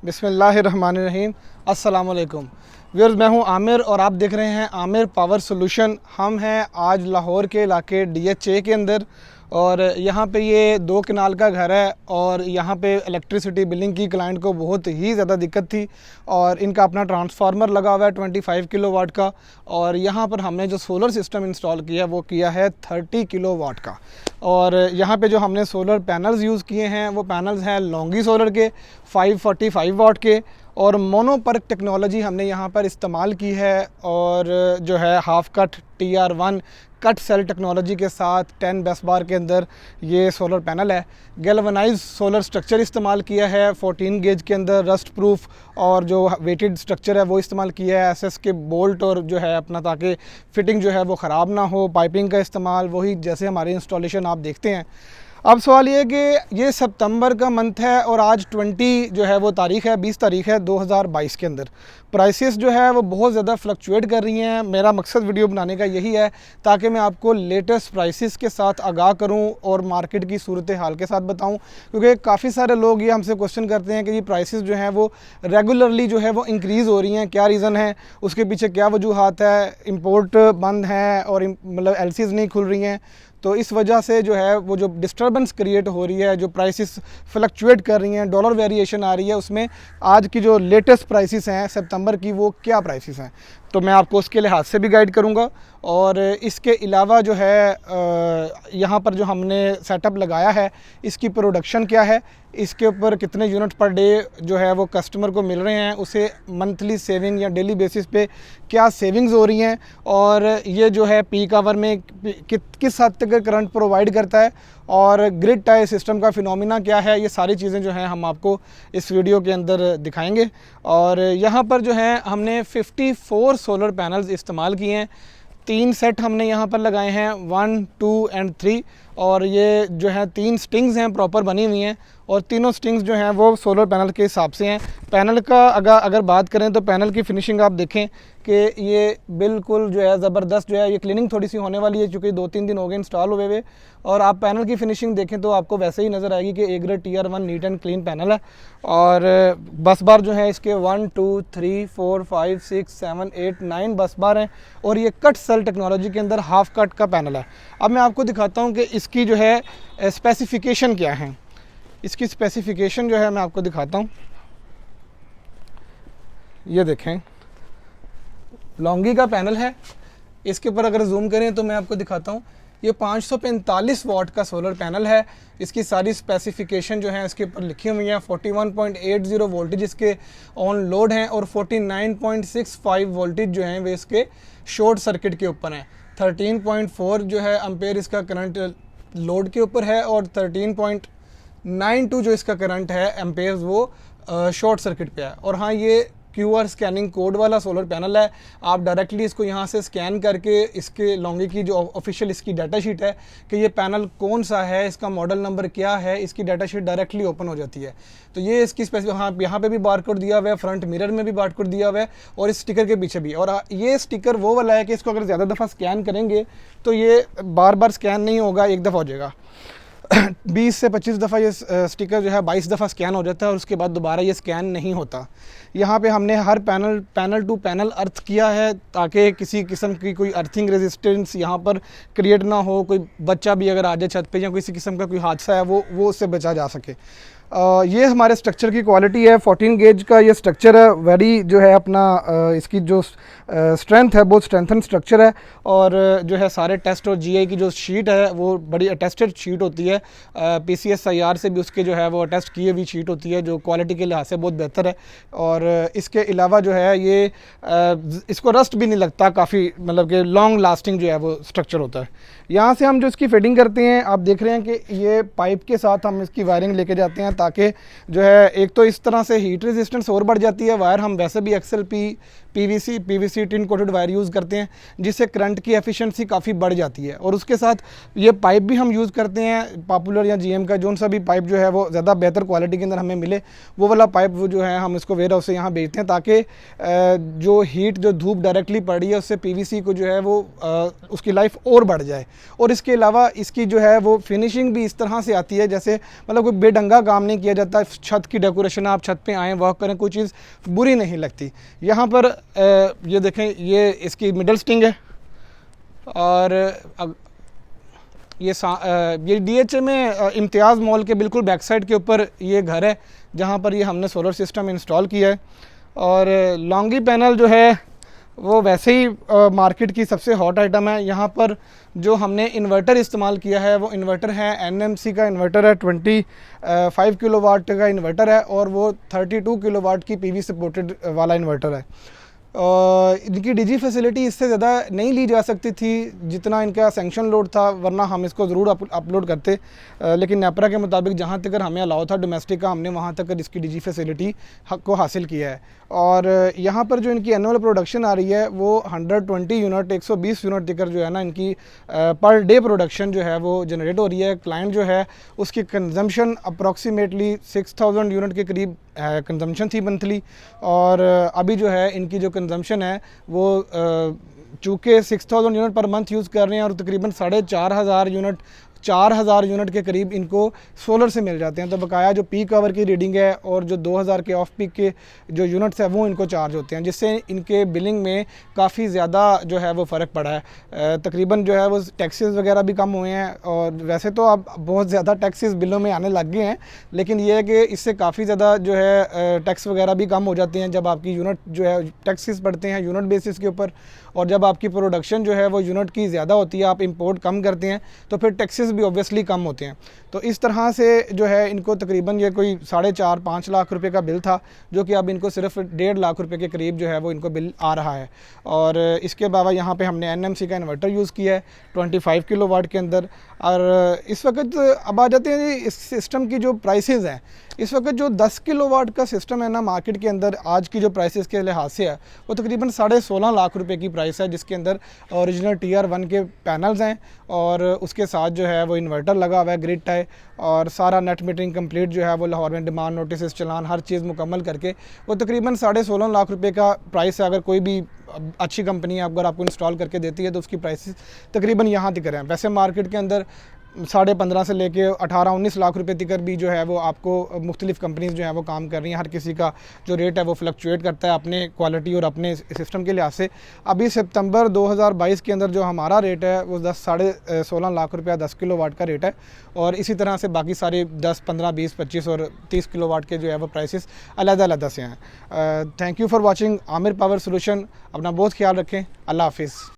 बिस्मिल्लाहिर्रहमानिर्रहीम। अस्सलाम वालेकुम व्यूअर्स, मैं हूं आमिर और आप देख रहे हैं आमिर पावर सॉल्यूशन। हम हैं आज लाहौर के इलाके DHA के अंदर और यहाँ पे ये 2 कनाल का घर है और यहाँ पे इलेक्ट्रिसिटी बिलिंग की क्लाइंट को बहुत ही ज़्यादा दिक्कत थी और इनका अपना ट्रांसफार्मर लगा हुआ है 25 किलोवाट का। और यहाँ पर हमने जो सोलर सिस्टम इंस्टॉल किया वो किया है 30 किलोवाट का। और यहाँ पे जो हमने सोलर पैनल्स यूज़ किए हैं वो पैनल्स हैं लोंगी सोलर के 545 वाट के और मोनोपर्क टेक्नोलॉजी हमने यहाँ पर इस्तेमाल की है। और जो है half cut TR1 cut cell technology के साथ 10 बस बार के अंदर ये सोलर पैनल है। गैल्वनाइज सोलर स्ट्रक्चर इस्तेमाल किया है 14 गेज के अंदर, रस्ट प्रूफ और जो वेटेड स्ट्रक्चर है वो इस्तेमाल किया है। SS के बोल्ट और जो है अपना, ताकि फ़िटिंग जो है वो ख़राब ना हो। पाइपिंग का इस्तेमाल वही जैसे हमारी इंस्टॉलेशन आप देखते हैं। अब सवाल ये है कि ये सितंबर का मंथ है और आज 20 जो है वो तारीख़ है, 20 तारीख़ है 2022 के अंदर। प्राइसेस जो है वो बहुत ज़्यादा फ्लक्चुएट कर रही हैं। मेरा मकसद वीडियो बनाने का यही है ताकि मैं आपको लेटेस्ट प्राइसेस के साथ आगाह करूं और मार्केट की सूरत हाल के साथ बताऊं, क्योंकि काफ़ी सारे लोग ये हमसे क्वेश्चन करते हैं कि ये प्राइसेस जो हैं वो रेगुलरली जो है वो इंक्रीज़ हो रही हैं, क्या रीज़न है, उसके पीछे क्या वजूहात है, इंपोर्ट बंद है और मतलब LCs नहीं खुल रही हैं। तो इस वजह से जो है वो जो डिस्टर्बेंस क्रिएट हो रही है, जो प्राइसेस फ्लक्चुएट कर रही हैं, डॉलर वेरिएशन आ रही है, उसमें आज की जो लेटेस्ट प्राइसेस हैं सितंबर की वो क्या प्राइसेस हैं, तो मैं आपको उसके लिहाज से भी गाइड करूंगा। और इसके अलावा जो है यहाँ पर जो हमने सेटअप लगाया है इसकी प्रोडक्शन क्या है, इसके ऊपर कितने यूनिट पर डे जो है वो कस्टमर को मिल रहे हैं, उसे मंथली सेविंग या डेली बेसिस पे क्या सेविंग्स हो रही हैं, और ये जो है पीक आवर में किस हद तक करंट प्रोवाइड करता है, और ग्रिड टाई सिस्टम का फिनोमिना क्या है, ये सारी चीज़ें जो हैं हम आपको इस वीडियो के अंदर दिखाएंगे। और यहाँ पर जो है हमने 54 सोलर पैनल्स इस्तेमाल किए हैं। 3 सेट हमने यहाँ पर लगाए हैं, 1, 2 एंड 3। और ये जो है 3 स्टिंग्स हैं प्रॉपर बनी हुई हैं और तीनों स्टिंग्स जो हैं वो सोलर पैनल के हिसाब से हैं। पैनल का अगर बात करें तो पैनल की फिनिशिंग आप देखें कि ये बिल्कुल जो है ज़बरदस्त जो है। ये क्लीनिंग थोड़ी सी होने वाली है क्योंकि 2-3 दिन हो गए इंस्टॉल हुए हुए, और आप पैनल की फिनिशिंग देखें तो आपको वैसे ही नज़र आएगी कि A grade TR1 neat and clean panel है। और बस बार जो है इसके 1, 2, 3, 4, 5, 6, 7, 8, 9 बस बार हैं और ये कट सेल टेक्नोलॉजी के अंदर हाफ कट का पैनल है। अब मैं आपको दिखाता हूँ कि इसकी जो है स्पेसिफिकेशन क्या है। इसकी स्पेसिफिकेशन जो है मैं आपको दिखाता हूँ। ये देखें, लॉन्गी का पैनल है। इसके ऊपर अगर जूम करें तो मैं आपको दिखाता हूँ, ये 545 वाट का सोलर पैनल है। इसकी सारी स्पेसिफिकेशन जो है इसके ऊपर लिखी हुई है। 41.80 वोल्टेज इसके ऑन लोड हैं और 49.65 वोल्टेज जो हैं वे इसके शॉर्ट सर्किट के ऊपर हैं। 13.4 जो है एम्पेयर इसका करंट लोड के ऊपर है और 13.92 जो इसका करंट है एम्पेयर्स वो शॉर्ट सर्किट पे है। और हाँ, ये QR स्कैनिंग कोड वाला सोलर पैनल है। आप डायरेक्टली इसको यहाँ से स्कैन करके इसके लॉन्गी की जो ऑफिशियल इसकी डाटा शीट है कि ये पैनल कौन सा है, इसका मॉडल नंबर क्या है, इसकी डाटा शीट डायरेक्टली ओपन हो जाती है। तो ये इसकी हाँ, यहाँ पे भी बारकोड दिया हुआ है, फ्रंट मिरर में भी बारकोड दिया हुआ है और इस स्टिकर के पीछे भी। और ये स्टिकर वो वाला है कि इसको अगर ज़्यादा दफ़ा स्कैन करेंगे तो ये बार बार स्कैन नहीं होगा, एक दफ़ा हो जाएगा। 20 से 25 दफ़ा ये स्टिकर जो है 22 दफ़ा स्कैन हो जाता है और उसके बाद दोबारा ये स्कैन नहीं होता। यहाँ पे हमने हर पैनल टू पैनल अर्थ किया है ताकि किसी किस्म की कोई अर्थिंग रेजिस्टेंस यहाँ पर क्रिएट ना हो। कोई बच्चा भी अगर आ जाए छत पे या किसी किस्म का कोई हादसा है वो उससे बचा जा सके। ये हमारे स्ट्रक्चर की क्वालिटी है। 14 गेज का ये स्ट्रक्चर है। वेरी जो है अपना इसकी जो स्ट्रेंथ है बहुत स्ट्रेंथन स्ट्रक्चर है। और जो है सारे टेस्ट और GI की जो शीट है वो बड़ी अटेस्टेड शीट होती है। PCSIR से भी उसके जो है वो अटेस्ट की हुई शीट होती है जो क्वालिटी के लिहाज से बहुत बेहतर है। और इसके अलावा जो है ये इसको रस्ट भी नहीं लगता, काफ़ी मतलब कि लॉन्ग लास्टिंग जो है वो स्ट्रक्चर होता है। यहाँ से हम जो इसकी फिटिंग करते हैं आप देख रहे हैं कि ये पाइप के साथ हम इसकी वायरिंग लेके जाते हैं ताकि जो है एक तो इस तरह से हीट रेजिस्टेंस और बढ़ जाती है। वायर हम वैसे भी XLP PVC tin coated wire use करते हैं जिससे करंट की एफिशिएंसी काफ़ी बढ़ जाती है। और उसके साथ ये पाइप भी हम यूज़ करते हैं पॉपुलर या GM का, जो सा भी पाइप जो है वो ज़्यादा बेहतर क्वालिटी के अंदर हमें मिले वो वाला पाइप वो जो है हम इसको वेयर हाउस से यहाँ बेचते हैं ताकि जो हीट जो धूप डायरेक्टली पड़ रही है उससे PVC को जो है वो उसकी लाइफ और बढ़ जाए। और इसके अलावा इसकी जो है वो फिनिशिंग भी इस तरह से आती है जैसे मतलब कोई बेढंगा काम नहीं किया जाता। छत की डेकोरेशन, आप छत पे आएँ वर्क करें, कोई चीज़ बुरी नहीं लगती। यहाँ पर ये देखें, ये इसकी मिडल स्टिंग है और ये DHA में इम्तियाज़ मॉल के बिल्कुल बैक साइड के ऊपर ये घर है जहाँ पर ये हमने सोलर सिस्टम इंस्टॉल किया है। और लॉन्गी पैनल जो है वो वैसे ही मार्केट की सबसे हॉट आइटम है। यहाँ पर जो हमने इन्वर्टर इस्तेमाल किया है वो इन्वर्टर है NMC का इन्वर्टर है, 25 किलोवाट का इन्वर्टर है और वो 32 किलोवाट की PV सपोर्टेड वाला इन्वर्टर है। इनकी DG फैसिलिटी इससे ज़्यादा नहीं ली जा सकती थी जितना इनका सैंक्शन लोड था, वरना हम इसको ज़रूर अपलोड करते। लेकिन नेपरा के मुताबिक जहाँ तक हमें अलाउ था डोमेस्टिक का, हमने वहाँ तक इसकी DG फैसिलिटी को हासिल किया है। और यहाँ पर जो इनकी एनुअल प्रोडक्शन आ रही है वो 120 यूनिट, 120 यूनिट तक जो है ना इनकी पर डे प्रोडक्शन जो है वो जनरेट हो रही है। क्लाइंट जो है उसकी कंजम्पशन अप्रॉक्सीमेटली 6000 यूनिट के करीब कंजम्पशन थी मंथली। और अभी जो है इनकी जो कंजम्पशन है वो चूँकि 6000 यूनिट पर मंथ यूज़ कर रहे हैं और तकरीबन 4000 यूनिट के करीब इनको सोलर से मिल जाते हैं। तो बकाया जो पीक आवर की रीडिंग है और जो 2000 के ऑफ पीक के जो यूनिट्स है वो इनको चार्ज होते हैं, जिससे इनके बिलिंग में काफ़ी ज़्यादा जो है वो फ़र्क पड़ा है। तकरीबन जो है वो टैक्सेस वगैरह भी कम हुए हैं। और वैसे तो अब बहुत ज़्यादा टैक्सेस बिलों में आने लग गए हैं, लेकिन ये है कि इससे काफ़ी ज़्यादा जो है टैक्स वगैरह भी कम हो जाते हैं जब आपकी यूनिट जो है टैक्सेस पड़ते हैं यूनिट बेसिस के ऊपर। और जब आपकी प्रोडक्शन जो है वो यूनिट की ज़्यादा होती है, आप इंपोर्ट कम करते हैं, तो फिर टैक्सेस भी ऑब्वियसली कम होते हैं। तो इस तरह से जो है इनको तकरीबन ये कोई 4.5-5 लाख रुपए का बिल था, जो कि अब इनको सिर्फ 1.5 लाख रुपए के करीब जो है वो इनको बिल आ रहा है। और इसके अलावा यहाँ पे हमने NMC का इन्वर्टर यूज़ किया है 25 किलोवाट के अंदर। और इस वक्त अब आ जाते हैं इस सिस्टम की जो प्राइसेस हैं। इस वक्त जो 10 किलोवाट का सिस्टम है ना मार्केट के अंदर आज की जो प्राइसेस के लिहाज से है वो तकरीबन 16.5 लाख रुपए की प्राइस है, जिसके अंदर ओरिजिनल TR1 के पैनल्स हैं और उसके साथ जो है वो इन्वर्टर लगा हुआ है, ग्रिड टाई, और सारा नेट मीटरिंग कंप्लीट जो है वो लाहौर में डिमांड नोटिस चलान हर चीज़ मुकम्मल करके वो तकरीबन 16.5 लाख रुपए का प्राइस है। अगर कोई भी अच्छी कंपनी अगर आपको इंस्टॉल करके देती है तो उसकी प्राइसेस तकरीबन यहाँ तक हैं। वैसे मार्केट के अंदर 15.5 से लेके 18-19 लाख रुपए तक भी जो है वो आपको मुख्तलिफ़ कंपनीज़ जो है वो काम कर रही हैं। हर किसी का जो रेट है वो फ्लक्चुएट करता है अपने क्वालिटी और अपने सिस्टम के लिहाज से। अभी सितंबर 2022 के अंदर जो हमारा रेट है वो 16.5 लाख रुपया 10 किलोवाट का रेट है। और इसी तरह से बाकी सारे 10, 15, 20, 25 और 30 किलोवाट के जो है वो प्राइसेस अलग-अलग से हैं। Thank you for watching Aamir power solution. अपना बहुत ख्याल रखें। अल्लाह हाफिज़।